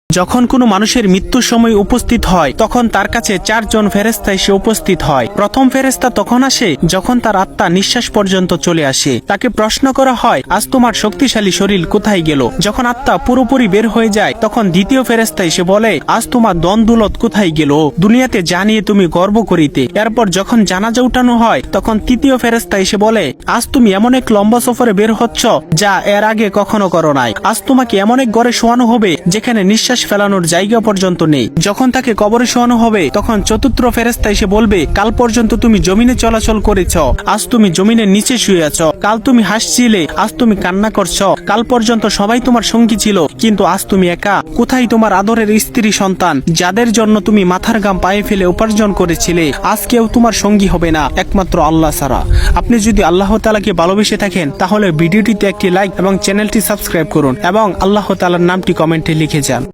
যখন কোনো মানুষের মৃত্যুর সময় উপস্থিত হয় তখন তার কাছে 4 জন ফেরেশতা এসে উপস্থিত হয়। প্রথম ফেরেশতা তখন আসে যখন তার আত্মা নিঃশ্বাস পর্যন্ত চলে আসে। তাকে প্রশ্ন করা হয়, আজ তোমার শক্তিশালী শরীর কোথায় গেল? যখন আত্মা পুরোপুরি বের হয়ে যায় তখন দ্বিতীয় ফেরেশতা এসে বলে, আজ তোমার ধন দৌলত কোথায় গেল? দুনিয়াতে যা নিয়ে তুমি গর্ব করিতে। এরপর যখন জানাজা উঠানো হয় তখন তৃতীয় ফেরেশতা এসে বলে, আজ তুমি এমন এক লম্বা সফরে বের হচ্ছ যা এর আগে কখনো করো নাই। আজ তোমাকে এমন এক ঘরে শোয়ানো হবে যেখানে নিঃশ্বাস ফেলানোর জায়গা পর্যন্ত নেই। যখন তাকে কবরে শোয়ানো হবে তখন চতুর্থ ফেরেশতা এসে বলবে, কাল পর্যন্ত তুমি জমিনে চলাচল করেছ, আজ তুমি জমিনের নিচে শুয়ে আছো। কাল তুমি হাসছিলে, আজ তুমি কান্না করছো। কাল পর্যন্ত সবাই তোমার সঙ্গী ছিল, কিন্তু আজ তুমি একা। কোথায় তোমার আদরের স্ত্রী সন্তান, যাদের জন্য তুমি মাথার ঘাম পায়ে ফেলে উপার্জন করেছিলে? আজ কেউ তোমার সঙ্গী হবে না, একমাত্র আল্লাহ ছাড়া। আপনি যদি আল্লাহ তাআলাকে ভালোবেসে থাকেন তাহলে ভিডিওটিতে একটি লাইক এবং চ্যানেলটি সাবস্ক্রাইব করুন এবং আল্লাহ তাআলার নামটি কমেন্টে লিখে যান।